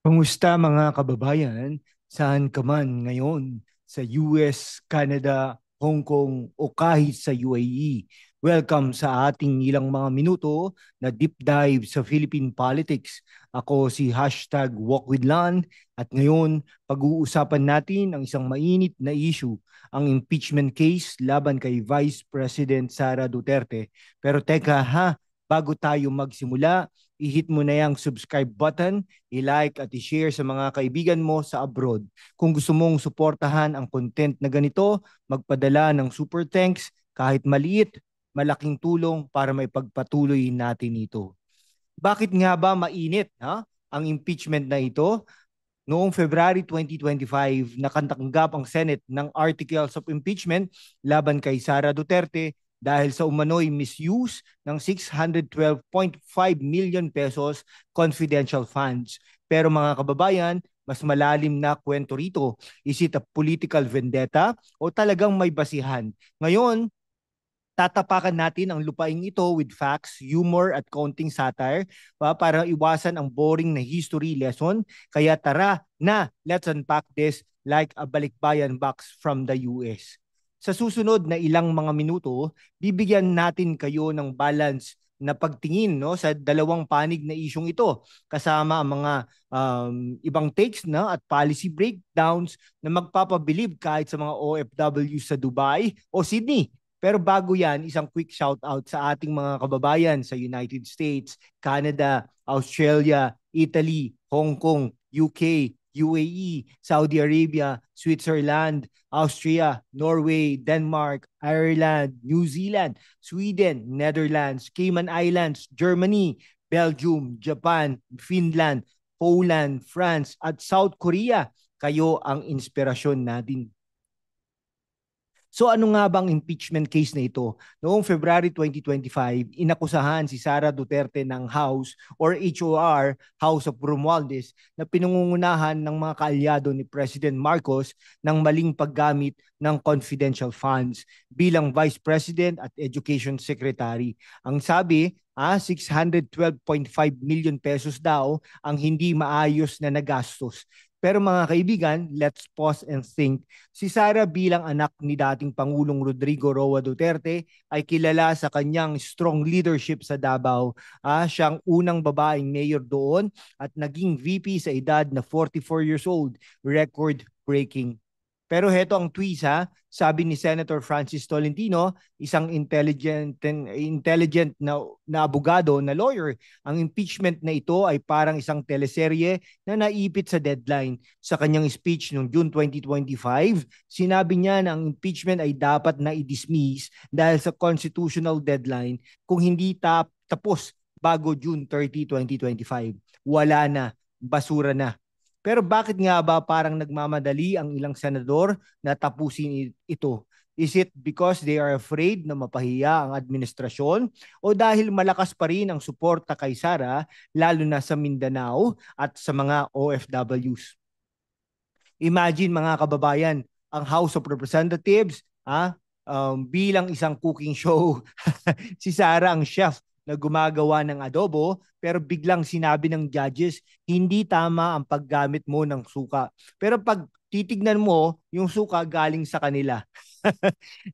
Kumusta mga kababayan? Saan ka man ngayon? Sa US, Canada, Hong Kong o kahit sa UAE? Welcome sa ating ilang mga minuto na deep dive sa Philippine politics. Ako si #WalkWithLan at ngayon pag-uusapan natin ang isang mainit na issue, ang impeachment case laban kay Vice President Sara Duterte. Pero teka ha, bago tayo magsimula, i-hit mo na yung subscribe button, i-like at i-share sa mga kaibigan mo sa abroad. Kung gusto mong suportahan ang content na ganito, magpadala ng super thanks kahit maliit, malaking tulong para may pagpatuloy natin ito. Bakit nga ba mainit ang impeachment na ito? Noong February 2025, nakatanggap ang Senate ng Articles of Impeachment laban kay Sara Duterte dahil sa umano'y misuse ng 612.5 million pesos confidential funds. Pero mga kababayan, mas malalim na kwento rito. Is it a political vendetta o talagang may basihan? Ngayon, tatapakan natin ang lupaing ito with facts, humor at counting satire para iwasan ang boring na history lesson. Kaya tara na, let's unpack this like a balikbayan box from the US. Sa susunod na ilang mga minuto, bibigyan natin kayo ng balance na pagtingin sa dalawang panig na isyong ito kasama ang mga ibang takes at policy breakdowns na magpapabilib kahit sa mga OFW sa Dubai o Sydney. Pero bago yan, isang quick shout out sa ating mga kababayan sa United States, Canada, Australia, Italy, Hong Kong, UK, UAE, Saudi Arabia, Switzerland, Austria, Norway, Denmark, Ireland, New Zealand, Sweden, Netherlands, Cayman Islands, Germany, Belgium, Japan, Finland, Poland, France, at South Korea. Kayo ang inspirasyon natin. So ano nga bang impeachment case na ito? Noong February 2025, inakusahan si Sara Duterte ng House or HOR, House of Romualdez, na pinangungunahan ng mga kaalyado ni President Marcos ng maling paggamit ng confidential funds bilang Vice President at Education Secretary. Ang sabi, 612.5 million pesos daw ang hindi maayos na nagastos. Pero mga kaibigan, let's pause and think. Si Sara bilang anak ni dating Pangulong Rodrigo Roa Duterte ay kilala sa kanyang strong leadership sa Davao. Siyang unang babaeng mayor doon at naging VP sa edad na 44 years old, record-breaking. Pero heto ang twist sabi ni Senator Francis Tolentino, isang intelligent na abogado, na lawyer, ang impeachment na ito ay parang isang teleserye na naipit sa deadline. Sa kanyang speech noong June 2025, sinabi niya na ang impeachment ay dapat na i-dismiss dahil sa constitutional deadline kung hindi tapos bago June 30, 2025. Wala na, basura na. Pero bakit nga ba parang nagmamadali ang ilang senador na tapusin ito? Is it because they are afraid na mapahiya ang administrasyon o dahil malakas pa rin ang suporta kay Sara lalo na sa Mindanao at sa mga OFWs? Imagine mga kababayan, ang House of Representatives bilang isang cooking show, si Sara ang chef na gumagawa ng adobo pero biglang sinabi ng judges, hindi tama ang paggamit mo ng suka. Pero pag titignan mo, yung suka galing sa kanila.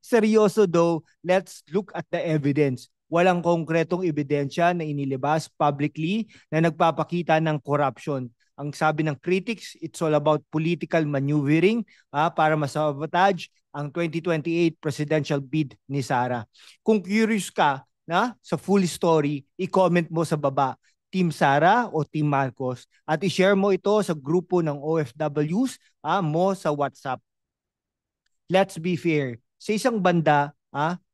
Seryoso though, let's look at the evidence. Walang konkretong ebidensya na inilabas publicly na nagpapakita ng corruption. Ang sabi ng critics, it's all about political maneuvering para masabotage ang 2028 presidential bid ni Sara. Kung curious ka sa full story, i-comment mo sa baba, Team Sara o Team Marcos, at i-share mo ito sa grupo ng OFWs mo sa WhatsApp. Let's be fair. Sa isang banda,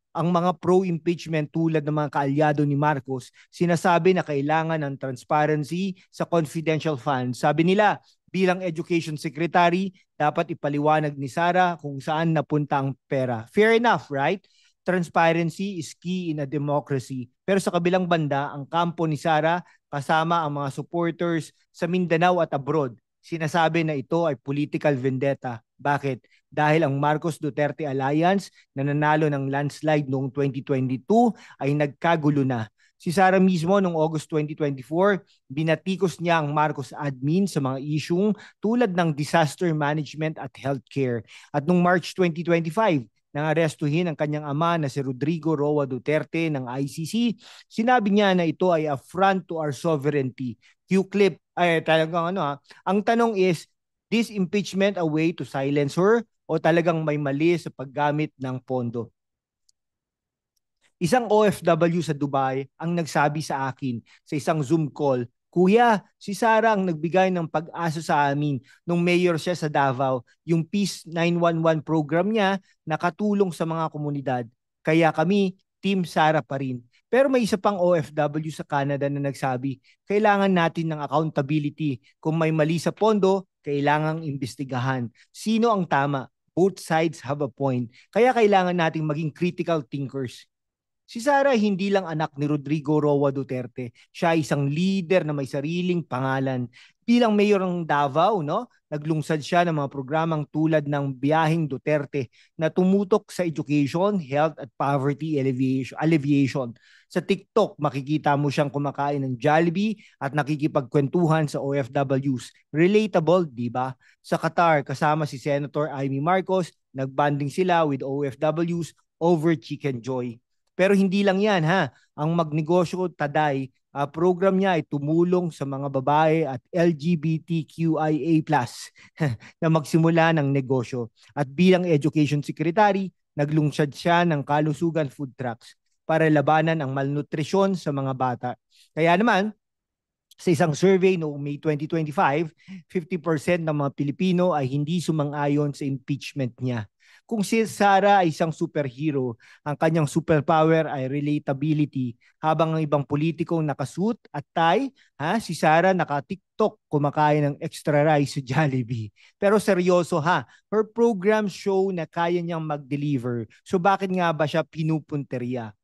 ang mga pro-impeachment tulad ng mga kaalyado ni Marcos, sinasabi na kailangan ng transparency sa confidential funds. Sabi nila, bilang Education Secretary, dapat ipaliwanag ni Sara kung saan napunta ang pera. Fair enough, right? Transparency is key in a democracy. Pero sa kabilang banda, ang kampo ni Sara kasama ang mga supporters sa Mindanao at abroad, sinasabi na ito ay political vendetta. Bakit? Dahil ang Marcos Duterte Alliance na nanalo ng landslide noong 2022 ay nagkagulo na. Si Sara mismo noong August 2024, binatikos niya ang Marcos admin sa mga isyung tulad ng disaster management at healthcare. At noong March 2025, nang arestuhin ang kanyang ama na si Rodrigo Roa Duterte ng ICC, sinabi niya na ito ay affront to our sovereignty. Q-clip, ay talagang ano ha. Ang tanong is, this impeachment a way to silence her o talagang may mali sa paggamit ng pondo? Isang OFW sa Dubai ang nagsabi sa akin sa isang Zoom call, Kuya, si Sara ang nagbigay ng pag-asa sa amin nung mayor siya sa Davao. Yung Peace 911 program niya nakatulong sa mga komunidad. Kaya kami, Team Sara pa rin. Pero may isa pang OFW sa Canada na nagsabi, kailangan natin ng accountability. Kung may mali sa pondo, kailangang imbestigahan. Sino ang tama? Both sides have a point. Kaya kailangan nating maging critical thinkers. Si Sara hindi lang anak ni Rodrigo Roa Duterte. Siya ay isang leader na may sariling pangalan. Bilang mayor ng Davao, no? Naglungsad siya ng mga programang tulad ng Biyaheng Duterte na tumutok sa education, health at poverty alleviation. Sa TikTok, makikita mo siyang kumakain ng Jollibee at nakikipagkwentuhan sa OFWs. Relatable, di ba? Sa Qatar, kasama si Senator Amy Marcos, nagbanding sila with OFWs over Chicken Joy. Pero hindi lang yan ha. Ang Magnegosyo Taday, program niya ay tumulong sa mga babae at LGBTQIA+ na magsimula ng negosyo. At bilang Education Secretary, naglungsad siya ng kalusugan food trucks para labanan ang malnutrisyon sa mga bata. Kaya naman, sa isang survey noong May 2025, 50% ng mga Pilipino ay hindi sumang-ayon sa impeachment niya. Kung si Sara ay isang superhero, ang kanyang superpower ay relatability, habang ang ibang politikong nakasuit at tie, si Sara naka-TikTok kumakain ng extra rice sa Jollibee. Pero seryoso ha, her program show na kaya niyang mag-deliver. So bakit nga ba siya pinupunteriya?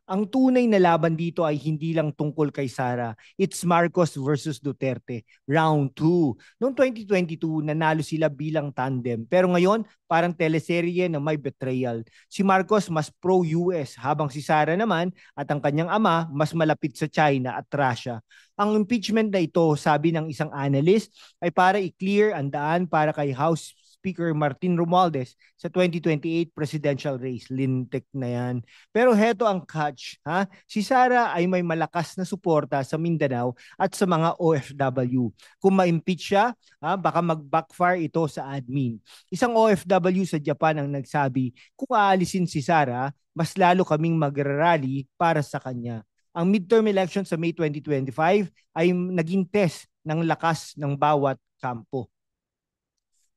Ang tunay na laban dito ay hindi lang tungkol kay Sara. It's Marcos versus Duterte. Round 2. Noong 2022, nanalo sila bilang tandem. Pero ngayon, parang teleserye na may betrayal. Si Marcos mas pro-US habang si Sara naman at ang kanyang ama mas malapit sa China at Russia. Ang impeachment na ito, sabi ng isang analyst, ay para i-clear ang daan para kay House Speaker Martin Romualdez sa 2028 presidential race. Lintik na yan. Pero heto ang catch, ha? Si Sara ay may malakas na suporta sa Mindanao at sa mga OFW. Kung ma-impeach siya, baka mag-backfire ito sa admin. Isang OFW sa Japan ang nagsabi, kung aalisin si Sara, mas lalo kaming mag-rally para sa kanya. Ang midterm election sa May 2025 ay naging test ng lakas ng bawat kampo.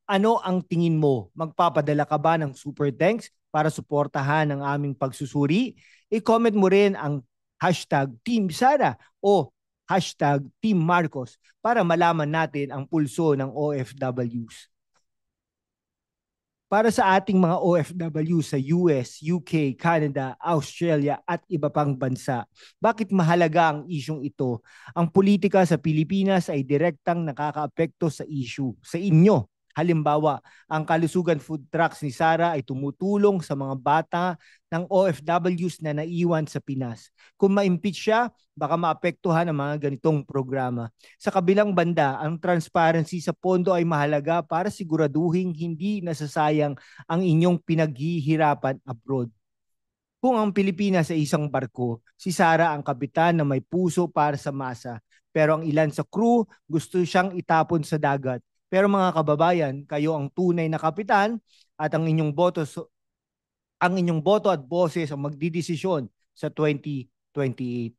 Ano ang tingin mo? Magpapadala ka ba ng super thanks para suportahan ang aming pagsusuri? I-comment mo rin ang hashtag Team Sara o hashtag Team Marcos para malaman natin ang pulso ng OFWs. Para sa ating mga OFW sa US, UK, Canada, Australia at iba pang bansa, bakit mahalaga ang isyong ito? Ang politika sa Pilipinas ay direktang nakakaapekto sa issue, sa inyo. Halimbawa, ang kalusugan food trucks ni Sara ay tumutulong sa mga bata ng OFWs na naiwan sa Pinas. Kung ma-impeach siya, baka maapektuhan ang mga ganitong programa. Sa kabilang banda, ang transparency sa pondo ay mahalaga para siguraduhin hindi nasasayang ang inyong pinaghihirapan abroad. Kung ang Pilipinas ay isang barko, si Sara ang kapitan na may puso para sa masa. Pero ang ilan sa crew gusto siyang itapon sa dagat. Pero mga kababayan, kayo ang tunay na kapitan at ang inyong boto at boses ang magdidesisyon sa 2028.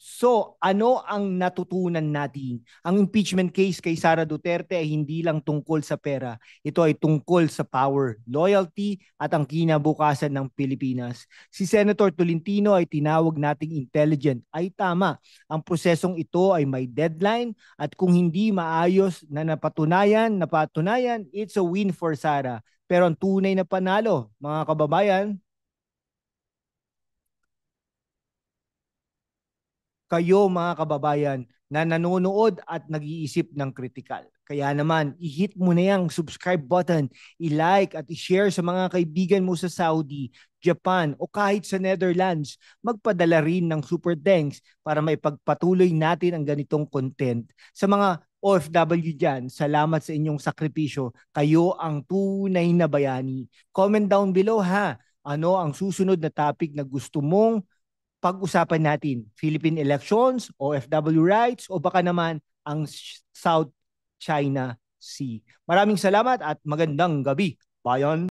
So, ano ang natutunan natin? Ang impeachment case kay Sara Duterte ay hindi lang tungkol sa pera. Ito ay tungkol sa power, loyalty at ang kinabukasan ng Pilipinas. Si Senator Tolentino ay tinawag nating intelligent. Ay tama, ang prosesong ito ay may deadline at kung hindi maayos na napatunayan, it's a win for Sara. Pero ang tunay na panalo, mga kababayan, kayo mga kababayan na nanonood at nag-iisip ng kritikal. Kaya naman, i-hit mo na yung subscribe button, i-like at i-share sa mga kaibigan mo sa Saudi, Japan o kahit sa Netherlands. Magpadala rin ng super thanks para maipagpatuloy natin ang ganitong content. Sa mga OFW dyan, salamat sa inyong sakripisyo. Kayo ang tunay na bayani. Comment down below ha. Ano ang susunod na topic na gusto mong pag-usapan natin? Philippine elections, OFW rights, o baka naman ang South China Sea. Maraming salamat at magandang gabi. Bayan!